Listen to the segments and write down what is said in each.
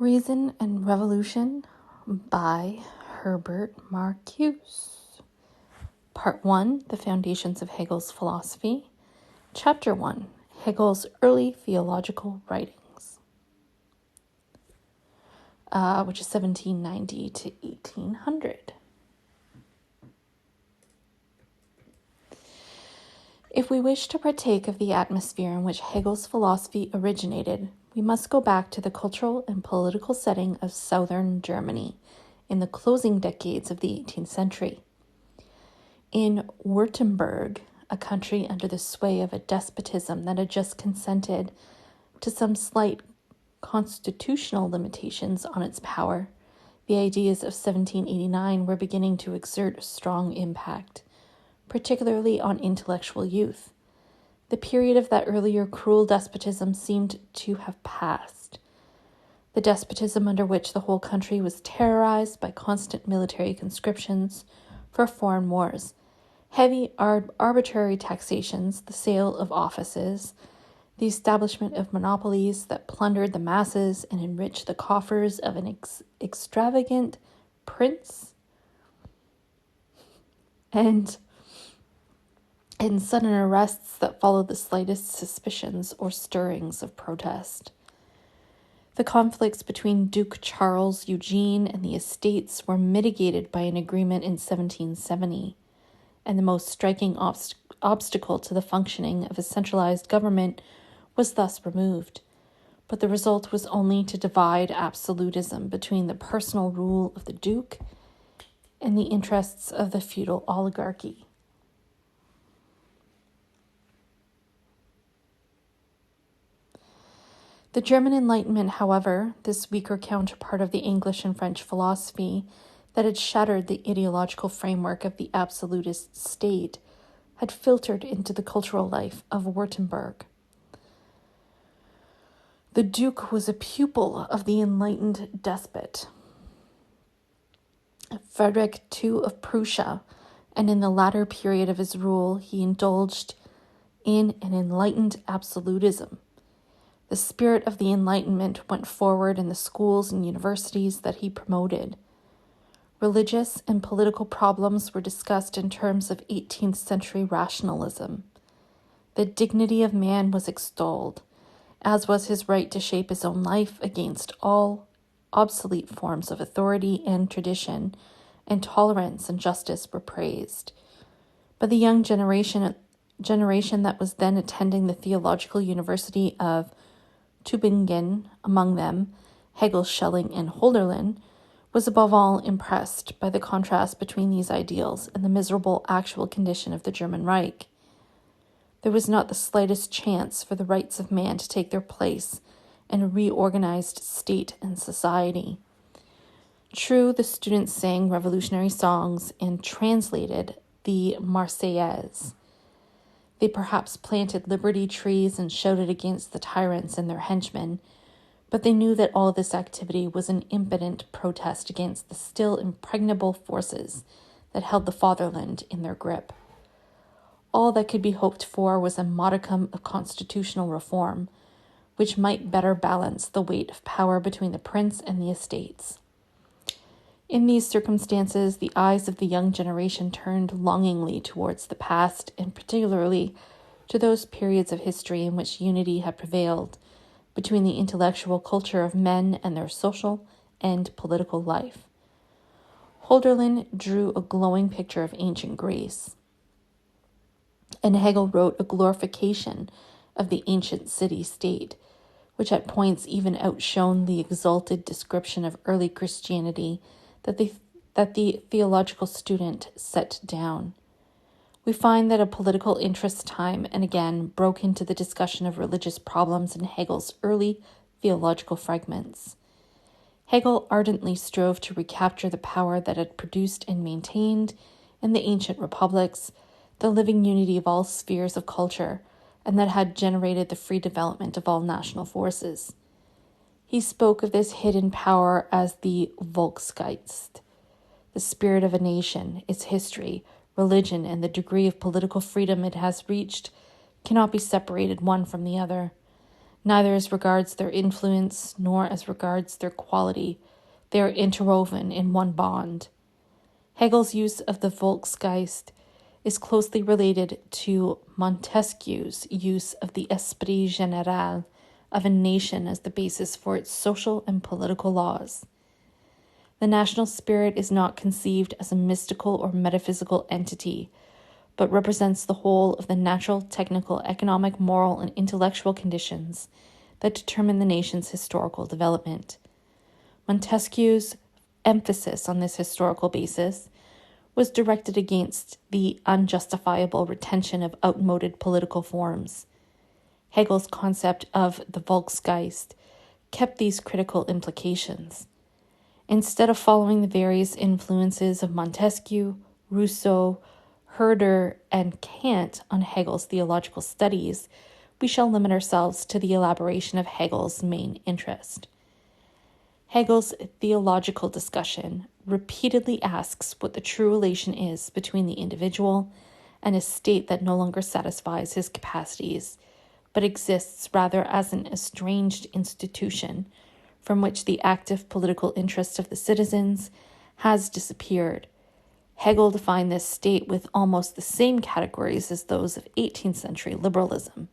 Reason and Revolution by Herbert Marcuse. Part 1, The Foundations of Hegel's Philosophy. Chapter 1, Hegel's Early Theological Writings, which is 1790 to 1800. If we wish to partake of the atmosphere in which Hegel's philosophy originated, we must go back to the cultural and political setting of southern Germany in the closing decades of the 18th century. In Württemberg, a country under the sway of a despotism that had just consented to some slight constitutional limitations on its power, the ideas of 1789 were beginning to exert a strong impact, particularly on intellectual youth. The period of that earlier cruel despotism seemed to have passed. The despotism under which the whole country was terrorized by constant military conscriptions for foreign wars, heavy arbitrary taxations, the sale of offices, the establishment of monopolies that plundered the masses and enriched the coffers of an extravagant prince, and sudden arrests that followed the slightest suspicions or stirrings of protest. The conflicts between Duke Charles Eugene and the estates were mitigated by an agreement in 1770, and the most striking obstacle to the functioning of a centralized government was thus removed. But the result was only to divide absolutism between the personal rule of the Duke and the interests of the feudal oligarchy. The German Enlightenment, however, this weaker counterpart of the English and French philosophy that had shattered the ideological framework of the absolutist state, had filtered into the cultural life of Württemberg. The Duke was a pupil of the enlightened despot, Frederick II of Prussia, and in the latter period of his rule, he indulged in an enlightened absolutism. The spirit of the Enlightenment went forward in the schools and universities that he promoted. Religious and political problems were discussed in terms of 18th century rationalism. The dignity of man was extolled, as was his right to shape his own life against all obsolete forms of authority and tradition, and tolerance and justice were praised. But the young generation that was then attending the Theological University of Tübingen, among them Hegel, Schelling, and Hölderlin, was above all impressed by the contrast between these ideals and the miserable actual condition of the German Reich. There was not the slightest chance for the rights of man to take their place in a reorganized state and society. True, the students sang revolutionary songs and translated the Marseillaise. They perhaps planted liberty trees and shouted against the tyrants and their henchmen, but they knew that all this activity was an impotent protest against the still impregnable forces that held the fatherland in their grip. All that could be hoped for was a modicum of constitutional reform, which might better balance the weight of power between the prince and the estates. In these circumstances, the eyes of the young generation turned longingly towards the past, and particularly to those periods of history in which unity had prevailed between the intellectual culture of men and their social and political life. Hölderlin drew a glowing picture of ancient Greece, and Hegel wrote a glorification of the ancient city-state, which at points even outshone the exalted description of early Christianity that the theological student set down. We find that a political interest time and again broke into the discussion of religious problems in Hegel's early theological fragments. Hegel ardently strove to recapture the power that had produced and maintained, in the ancient republics, the living unity of all spheres of culture, and that had generated the free development of all national forces. He spoke of this hidden power as the Volksgeist. The spirit of a nation, its history, religion, and the degree of political freedom it has reached cannot be separated one from the other. neither as regards their influence nor as regards their quality. They are interwoven in one bond. Hegel's use of the Volksgeist is closely related to Montesquieu's use of the esprit général of a nation as the basis for its social and political laws. The national spirit is not conceived as a mystical or metaphysical entity, but represents the whole of the natural, technical, economic, moral, and intellectual conditions that determine the nation's historical development. Montesquieu's emphasis on this historical basis was directed against the unjustifiable retention of outmoded political forms. Hegel's concept of the Volksgeist kept these critical implications. Instead of following the various influences of Montesquieu, Rousseau, Herder, and Kant on Hegel's theological studies, we shall limit ourselves to the elaboration of Hegel's main interest. Hegel's theological discussion repeatedly asks what the true relation is between the individual and a state that no longer satisfies his capacities, but exists rather as an estranged institution from which the active political interest of the citizens has disappeared. Hegel defined this state with almost the same categories as those of 18th century liberalism.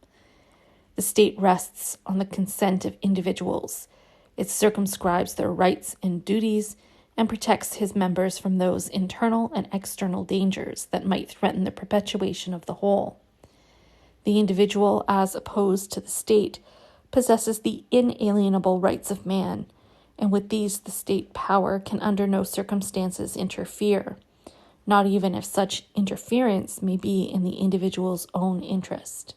The state rests on the consent of individuals. It circumscribes their rights and duties and protects his members from those internal and external dangers that might threaten the perpetuation of the whole. The individual, as opposed to the state, possesses the inalienable rights of man, and with these the state power can under no circumstances interfere, not even if such interference may be in the individual's own interest.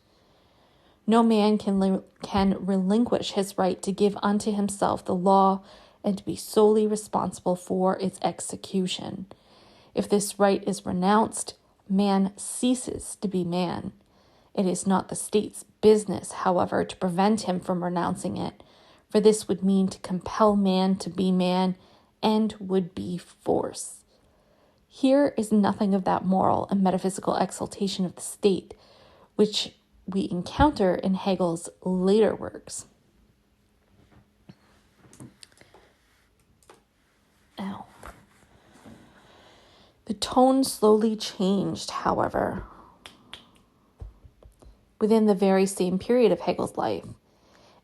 No man can relinquish his right to give unto himself the law and to be solely responsible for its execution. If this right is renounced, man ceases to be man. It is not the state's business, however, to prevent him from renouncing it, for this would mean to compel man to be man and would be force. Here is nothing of that moral and metaphysical exaltation of the state, which we encounter in Hegel's later works. The tone slowly changed, however, within the very same period of Hegel's life,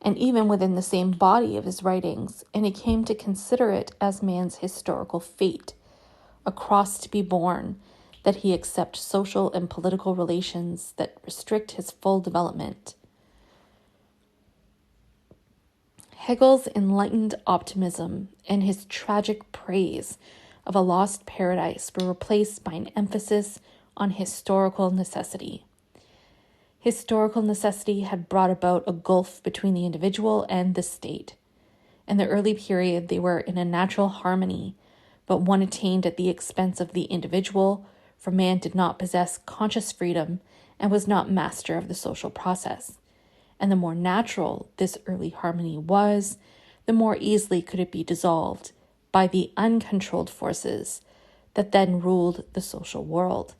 and even within the same body of his writings, and he came to consider it as man's historical fate, a cross to be borne, that he accept social and political relations that restrict his full development. Hegel's enlightened optimism and his tragic praise of a lost paradise were replaced by an emphasis on historical necessity. Historical necessity had brought about a gulf between the individual and the state. In the early period, they were in a natural harmony, but one attained at the expense of the individual, for man did not possess conscious freedom and was not master of the social process. And the more natural this early harmony was, the more easily could it be dissolved by the uncontrolled forces that then ruled the social world.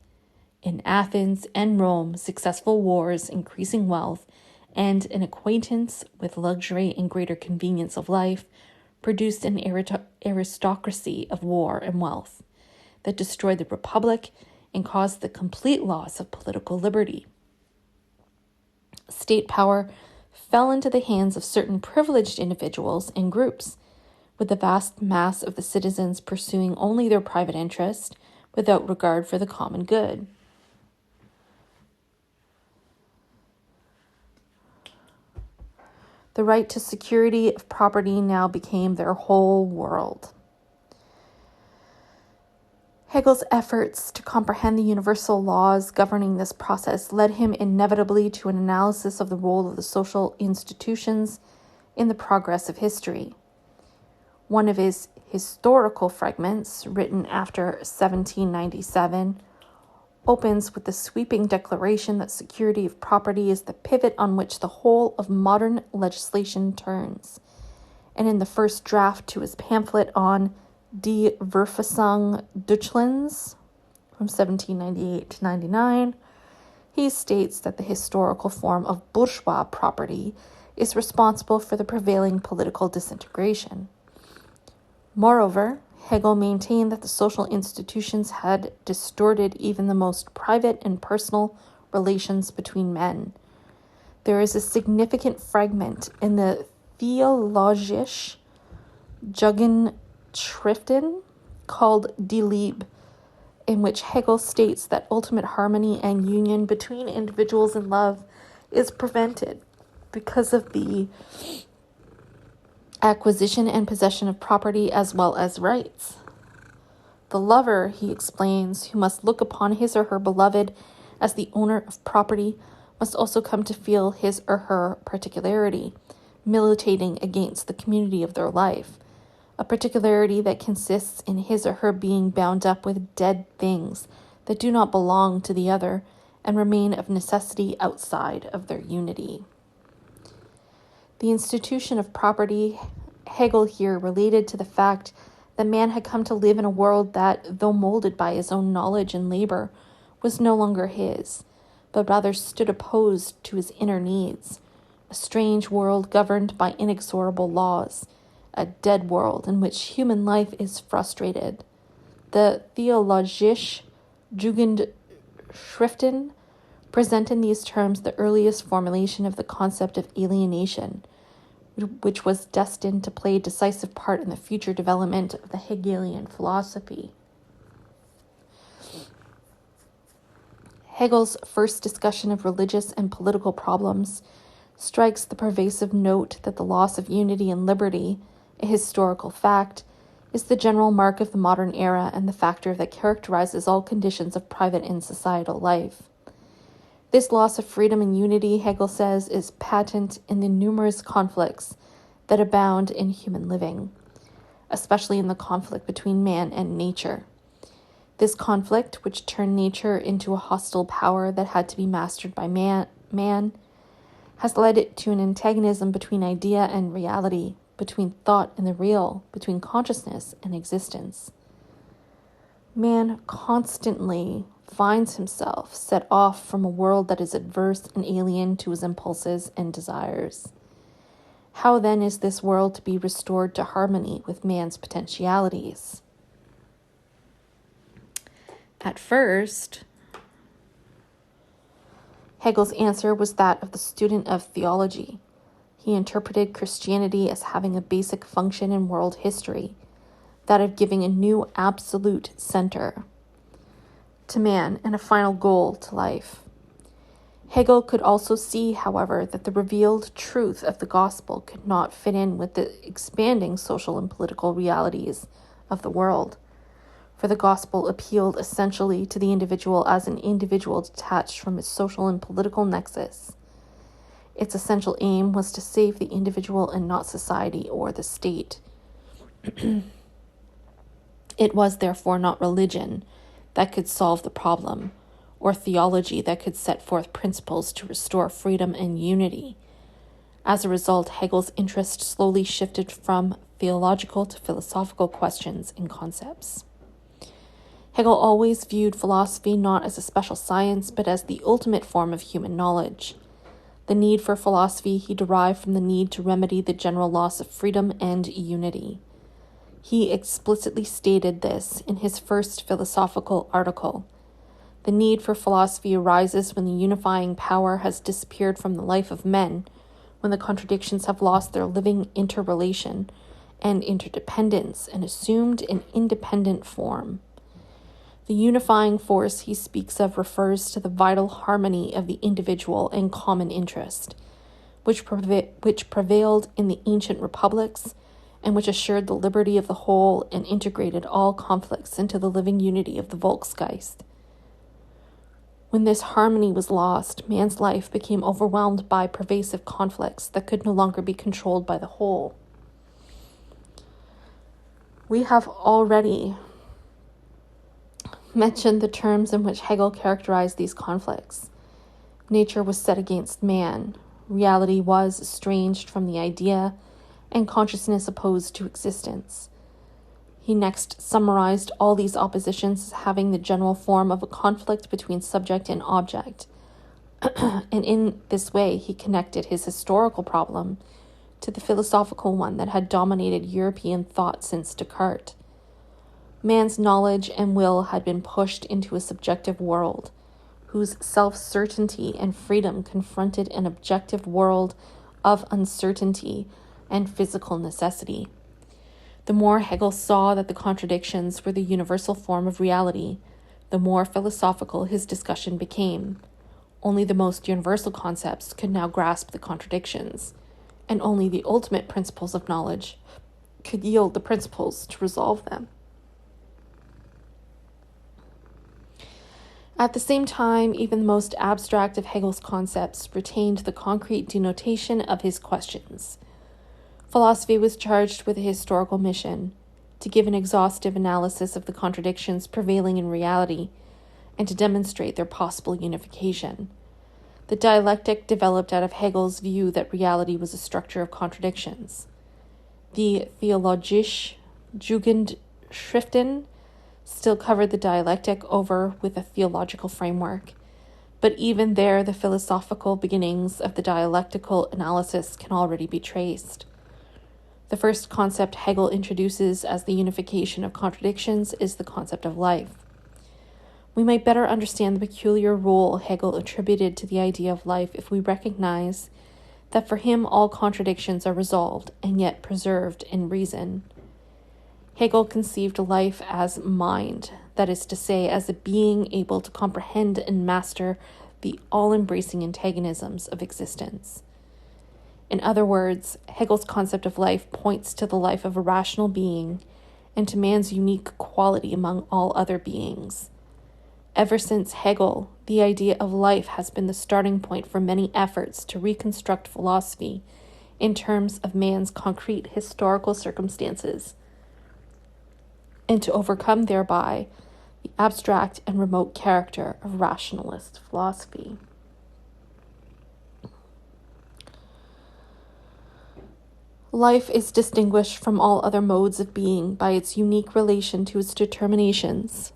In Athens and Rome, successful wars, increasing wealth, and an acquaintance with luxury and greater convenience of life produced an aristocracy of war and wealth that destroyed the republic and caused the complete loss of political liberty. State power fell into the hands of certain privileged individuals and groups, with the vast mass of the citizens pursuing only their private interest without regard for the common good. The right to security of property now became their whole world. Hegel's efforts to comprehend the universal laws governing this process led him inevitably to an analysis of the role of the social institutions in the progress of history. One of his historical fragments, written after 1797, opens with the sweeping declaration that security of property is the pivot on which the whole of modern legislation turns. And in the first draft to his pamphlet on Die Verfassung Deutschlands from 1798 to 99, he states that the historical form of bourgeois property is responsible for the prevailing political disintegration. Moreover, Hegel maintained that the social institutions had distorted even the most private and personal relations between men. There is a significant fragment in the Theologische Jugendschriften called Die Liebe, in which Hegel states that ultimate harmony and union between individuals in love is prevented because of the acquisition and possession of property as well as rights. The lover, he explains, who must look upon his or her beloved as the owner of property, must also come to feel his or her particularity, militating against the community of their life, a particularity that consists in his or her being bound up with dead things that do not belong to the other and remain of necessity outside of their unity. The institution of property, Hegel here related to the fact that man had come to live in a world that, though molded by his own knowledge and labor, was no longer his, but rather stood opposed to his inner needs, a strange world governed by inexorable laws, a dead world in which human life is frustrated. The Theologische Jugendschriften present in these terms the earliest formulation of the concept of alienation, which was destined to play a decisive part in the future development of the Hegelian philosophy. Hegel's first discussion of religious and political problems strikes the pervasive note that the loss of unity and liberty, a historical fact, is the general mark of the modern era and the factor that characterizes all conditions of private and societal life. This loss of freedom and unity, Hegel says, is patent in the numerous conflicts that abound in human living, especially in the conflict between man and nature. This conflict, which turned nature into a hostile power that had to be mastered by man, has led it to an antagonism between idea and reality, between thought and the real, between consciousness and existence. Man constantly finds himself set off from a world that is adverse and alien to his impulses and desires. How then is this world to be restored to harmony with man's potentialities? At first, Hegel's answer was that of the student of theology. He interpreted Christianity as having a basic function in world history, that of giving a new absolute center to man and a final goal to life. Hegel could also see, however, that the revealed truth of the gospel could not fit in with the expanding social and political realities of the world, for the gospel appealed essentially to the individual as an individual detached from its social and political nexus. Its essential aim was to save the individual and not society or the state. It was therefore not religion that could solve the problem, or theology that could set forth principles to restore freedom and unity. As a result, Hegel's interest slowly shifted from theological to philosophical questions and concepts. Hegel always viewed philosophy not as a special science, but as the ultimate form of human knowledge. The need for philosophy he derived from the need to remedy the general loss of freedom and unity. He explicitly stated this in his first philosophical article. The need for philosophy arises when the unifying power has disappeared from the life of men, when the contradictions have lost their living interrelation and interdependence and assumed an independent form. The unifying force he speaks of refers to the vital harmony of the individual and common interest, which prevailed in the ancient republics and which assured the liberty of the whole and integrated all conflicts into the living unity of the Volksgeist. When this harmony was lost, man's life became overwhelmed by pervasive conflicts that could no longer be controlled by the whole. We have already mentioned the terms in which Hegel characterized these conflicts. Nature was set against man, reality was estranged from the idea, and consciousness opposed to existence. He next summarized all these oppositions as having the general form of a conflict between subject and object, And in this way, he connected his historical problem to the philosophical one that had dominated European thought since Descartes. Man's knowledge and will had been pushed into a subjective world, whose self-certainty and freedom confronted an objective world of uncertainty and physical necessity. The more Hegel saw that the contradictions were the universal form of reality, the more philosophical his discussion became. Only the most universal concepts could now grasp the contradictions, and only the ultimate principles of knowledge could yield the principles to resolve them. At the same time, even the most abstract of Hegel's concepts retained the concrete denotation of his questions. Philosophy was charged with a historical mission, to give an exhaustive analysis of the contradictions prevailing in reality, and to demonstrate their possible unification. The dialectic developed out of Hegel's view that reality was a structure of contradictions. The Theologische Jugendschriften still covered the dialectic over with a theological framework, but even there the philosophical beginnings of the dialectical analysis can already be traced. The first concept Hegel introduces as the unification of contradictions is the concept of life. We might better understand the peculiar role Hegel attributed to the idea of life if we recognize that for him all contradictions are resolved and yet preserved in reason. Hegel conceived life as mind, that is to say, as a being able to comprehend and master the all-embracing antagonisms of existence. In other words, Hegel's concept of life points to the life of a rational being and to man's unique quality among all other beings. Ever since Hegel, the idea of life has been the starting point for many efforts to reconstruct philosophy in terms of man's concrete historical circumstances, and to overcome thereby the abstract and remote character of rationalist philosophy. Life is distinguished from all other modes of being by its unique relation to its determinations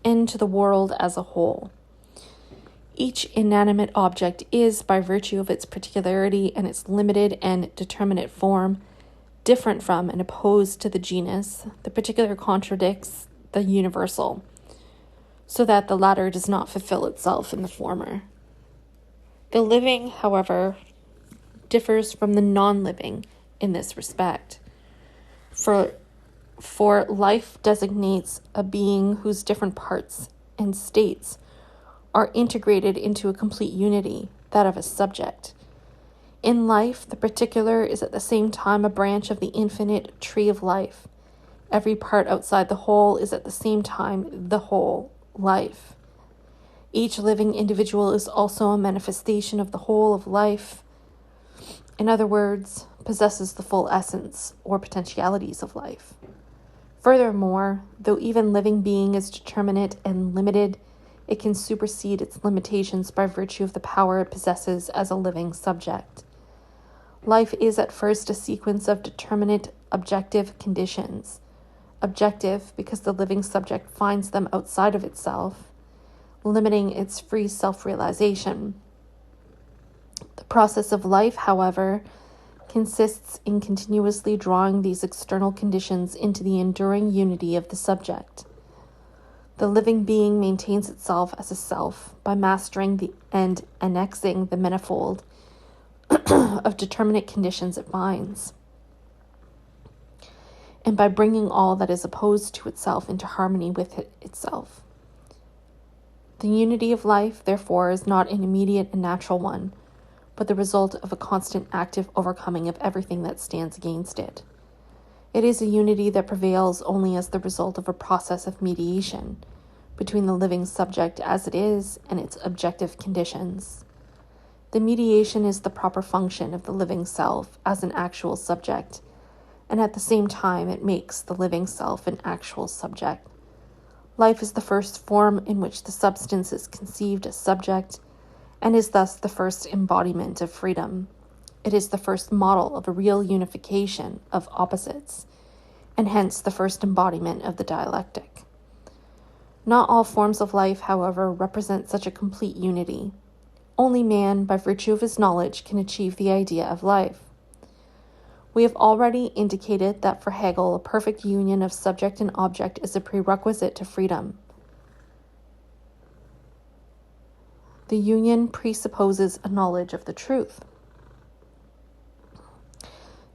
and to the world as a whole. Each inanimate object is, by virtue of its particularity and its limited and determinate form, different from and opposed to the genus. The particular contradicts the universal, so that the latter does not fulfill itself in the former. The living, however, differs from the non-living in this respect. For life designates a being whose different parts and states are integrated into a complete unity, that of a subject. In life, the particular is at the same time a branch of the infinite tree of life. Every part outside the whole is at the same time the whole, life. Each living individual is also a manifestation of the whole of life. In other words, possesses the full essence or potentialities of life. Furthermore, though even living being is determinate and limited, it can supersede its limitations by virtue of the power it possesses as a living subject. Life is at first a sequence of determinate objective conditions. Objective because the living subject finds them outside of itself, limiting its free self-realization. The process of life, however, consists in continuously drawing these external conditions into the enduring unity of the subject. The living being maintains itself as a self by mastering and annexing the manifold of determinate conditions it binds, and by bringing all that is opposed to itself into harmony with itself. The unity of life, therefore, is not an immediate and natural one, but the result of a constant active overcoming of everything that stands against it. It is a unity that prevails only as the result of a process of mediation between the living subject as it is and its objective conditions. The mediation is the proper function of the living self as an actual subject, and at the same time it makes the living self an actual subject. Life is the first form in which the substance is conceived as subject, and is thus the first embodiment of freedom. It is the first model of a real unification of opposites, and hence the first embodiment of the dialectic. Not all forms of life, however, represent such a complete unity. Only man, by virtue of his knowledge, can achieve the idea of life. We have already indicated that for Hegel, a perfect union of subject and object is a prerequisite to freedom. The union presupposes a knowledge of the truth,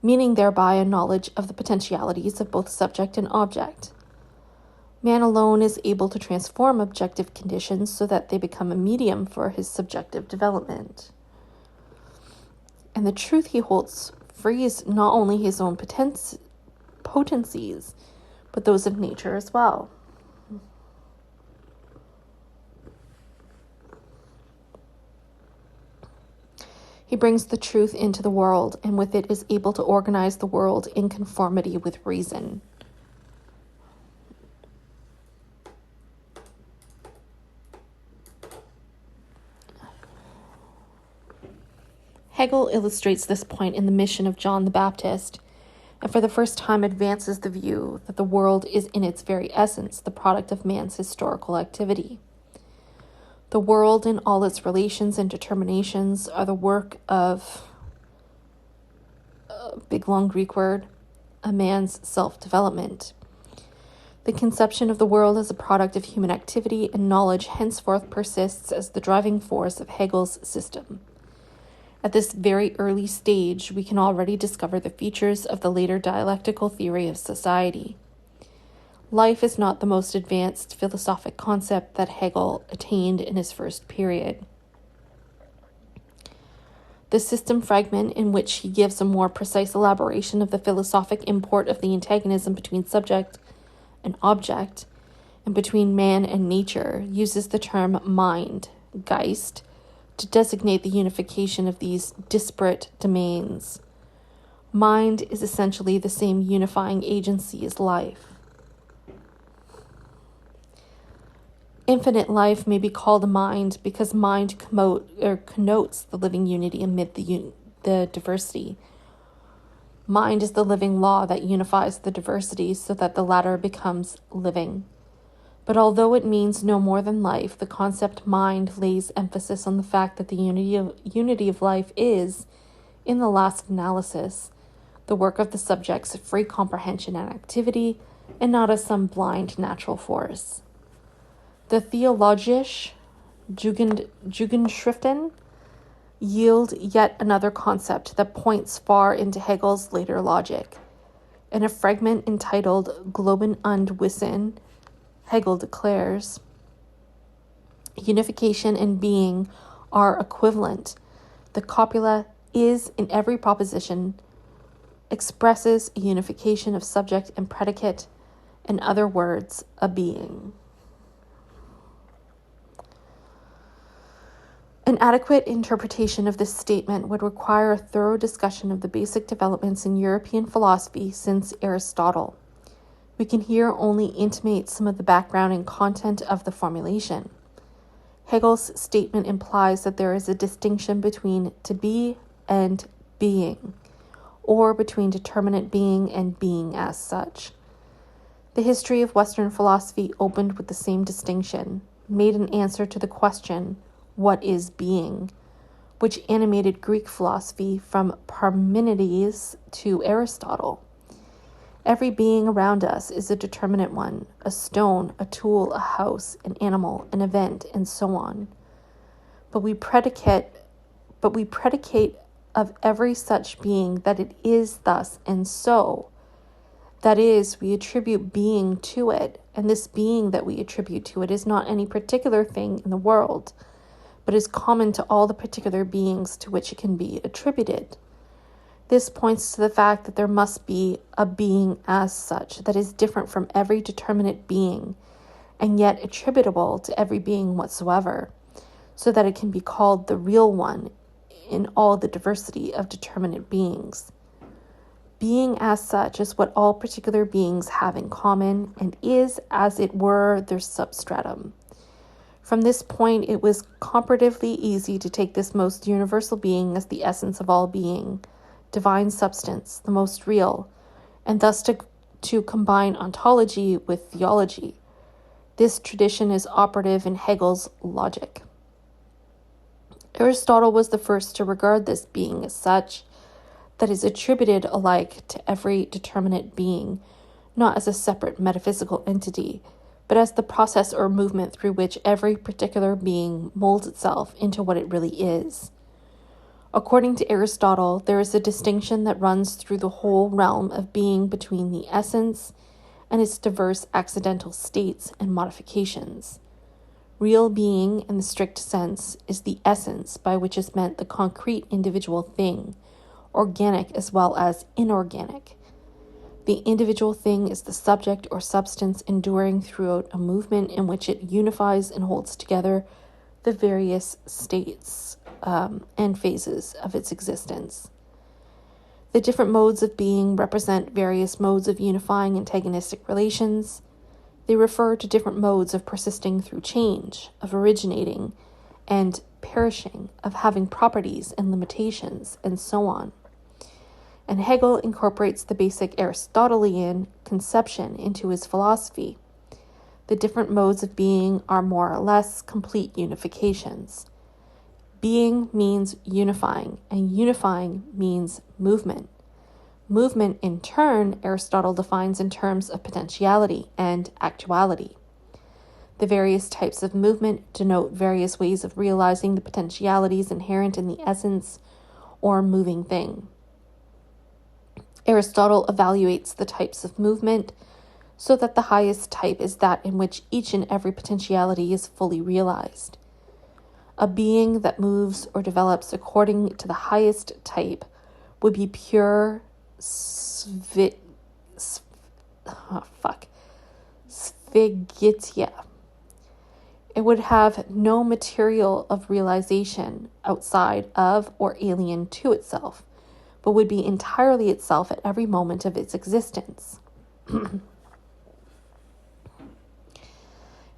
meaning thereby a knowledge of the potentialities of both subject and object. Man alone is able to transform objective conditions so that they become a medium for his subjective development. And the truth he holds frees not only his own potencies, but those of nature as well. He brings the truth into the world, and with it is able to organize the world in conformity with reason. Hegel illustrates this point in the Mission of John the Baptist, and for the first time advances the view that the world is in its very essence the product of man's historical activity. The world in all its relations and determinations are the work of, big long Greek word, a man's self-development. The conception of the world as a product of human activity and knowledge henceforth persists as the driving force of Hegel's system. At this very early stage, we can already discover the features of the later dialectical theory of society. Life is not the most advanced philosophic concept that Hegel attained in his first period. The system fragment, in which he gives a more precise elaboration of the philosophic import of the antagonism between subject and object, and between man and nature, uses the term mind, Geist, to designate the unification of these disparate domains. Mind is essentially the same unifying agency as life. Infinite life may be called a mind because mind connotes the living unity amid the diversity. Mind is the living law that unifies the diversity so that the latter becomes living. But although it means no more than life, the concept mind lays emphasis on the fact that the unity of life is, in the last analysis, the work of the subject's free comprehension and activity, and not as some blind natural force. The Theologische Jugendschriften yield yet another concept that points far into Hegel's later logic. In a fragment entitled Glauben und Wissen, Hegel declares, Unification and being are equivalent. The copula is, in every proposition, expresses a unification of subject and predicate, in other words, a being. An adequate interpretation of this statement would require a thorough discussion of the basic developments in European philosophy since Aristotle. We can here only intimate some of the background and content of the formulation. Hegel's statement implies that there is a distinction between to be and being, or between determinate being and being as such. The history of Western philosophy opened with the same distinction, made an answer to the question, what is being, which animated Greek philosophy from Parmenides to Aristotle. Every being around us is a determinate one, a stone, a tool, a house, an animal, an event, and so on. But we predicate of every such being that it is thus and so. That is, we attribute being to it, and this being that we attribute to it is not any particular thing in the world, but is common to all the particular beings to which it can be attributed. This points to the fact that there must be a being as such that is different from every determinate being, and yet attributable to every being whatsoever, so that it can be called the real one in all the diversity of determinate beings. Being as such is what all particular beings have in common, and is, as it were, their substratum. From this point, it was comparatively easy to take this most universal being as the essence of all being, divine substance, the most real, and thus to combine ontology with theology. This tradition is operative in Hegel's logic. Aristotle was the first to regard this being as such, that is attributed alike to every determinate being, not as a separate metaphysical entity, but as the process or movement through which every particular being molds itself into what it really is. According to Aristotle, there is a distinction that runs through the whole realm of being between the essence and its diverse accidental states and modifications. Real being, in the strict sense, is the essence by which is meant the concrete individual thing, organic as well as inorganic. The individual thing is the subject or substance enduring throughout a movement in which it unifies and holds together the various states and phases of its existence. The different modes of being represent various modes of unifying antagonistic relations. They refer to different modes of persisting through change, of originating and perishing, of having properties and limitations, and so on. And Hegel incorporates the basic Aristotelian conception into his philosophy. The different modes of being are more or less complete unifications. Being means unifying, and unifying means movement. Movement, in turn, Aristotle defines in terms of potentiality and actuality. The various types of movement denote various ways of realizing the potentialities inherent in the essence or moving thing. Aristotle evaluates the types of movement so that the highest type is that in which each and every potentiality is fully realized. A being that moves or develops according to the highest type would be pure sphigitia. It would have no material of realization outside of or alien to itself, but would be entirely itself at every moment of its existence.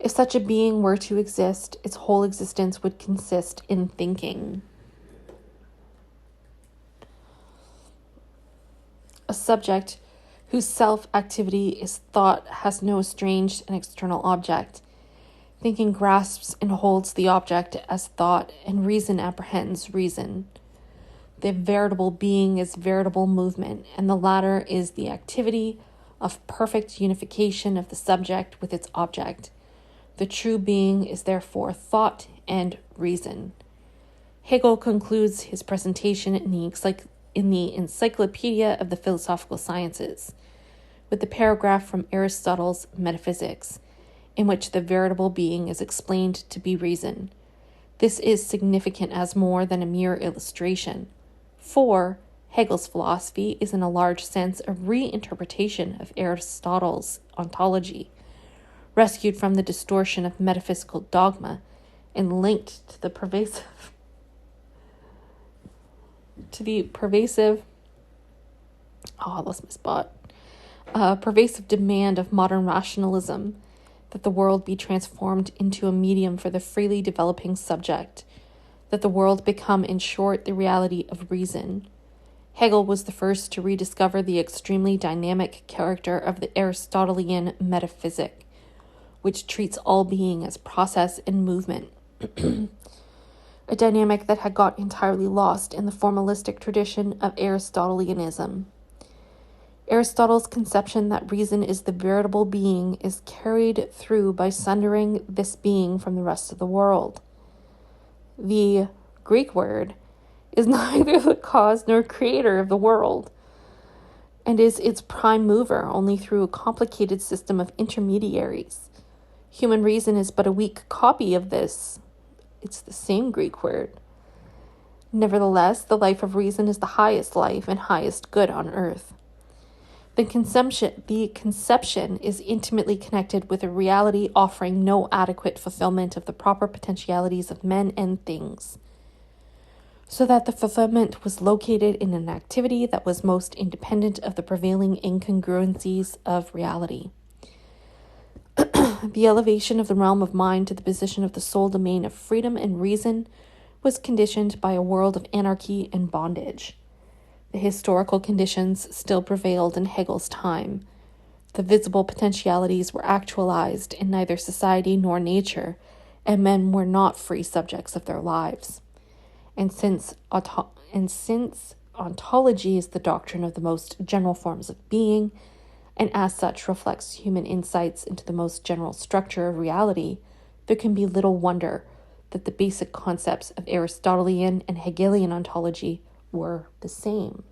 If such a being were to exist, its whole existence would consist in thinking. A subject whose self-activity is thought has no estranged and external object. Thinking grasps and holds the object as thought, and reason apprehends reason. The veritable being is veritable movement, and the latter is the activity of perfect unification of the subject with its object. The true being is therefore thought and reason. Hegel concludes his presentation in the Encyclopedia of the Philosophical Sciences with the paragraph from Aristotle's Metaphysics, in which the veritable being is explained to be reason. This is significant as more than a mere illustration, for Hegel's philosophy is in a large sense a reinterpretation of Aristotle's ontology, rescued from the distortion of metaphysical dogma and linked to the pervasive pervasive demand of modern rationalism that the world be transformed into a medium for the freely developing subject, that the world become, in short, the reality of reason. Hegel was the first to rediscover the extremely dynamic character of the Aristotelian metaphysic, which treats all being as process and movement, a dynamic that had got entirely lost in the formalistic tradition of Aristotelianism. Aristotle's conception that reason is the veritable being is carried through by sundering this being from the rest of the world. The Greek word is neither the cause nor creator of the world, and is its prime mover only through a complicated system of intermediaries. Human reason is but a weak copy of this. It's the same Greek word. Nevertheless, the life of reason is the highest life and highest good on earth. The conception is intimately connected with a reality offering no adequate fulfillment of the proper potentialities of men and things, so that the fulfillment was located in an activity that was most independent of the prevailing incongruencies of reality. The elevation of the realm of mind to the position of the sole domain of freedom and reason was conditioned by a world of anarchy and bondage. The historical conditions still prevailed in Hegel's time. The visible potentialities were actualized in neither society nor nature, and men were not free subjects of their lives. And since ontology is the doctrine of the most general forms of being, and as such reflects human insights into the most general structure of reality, there can be little wonder that the basic concepts of Aristotelian and Hegelian ontology were the same.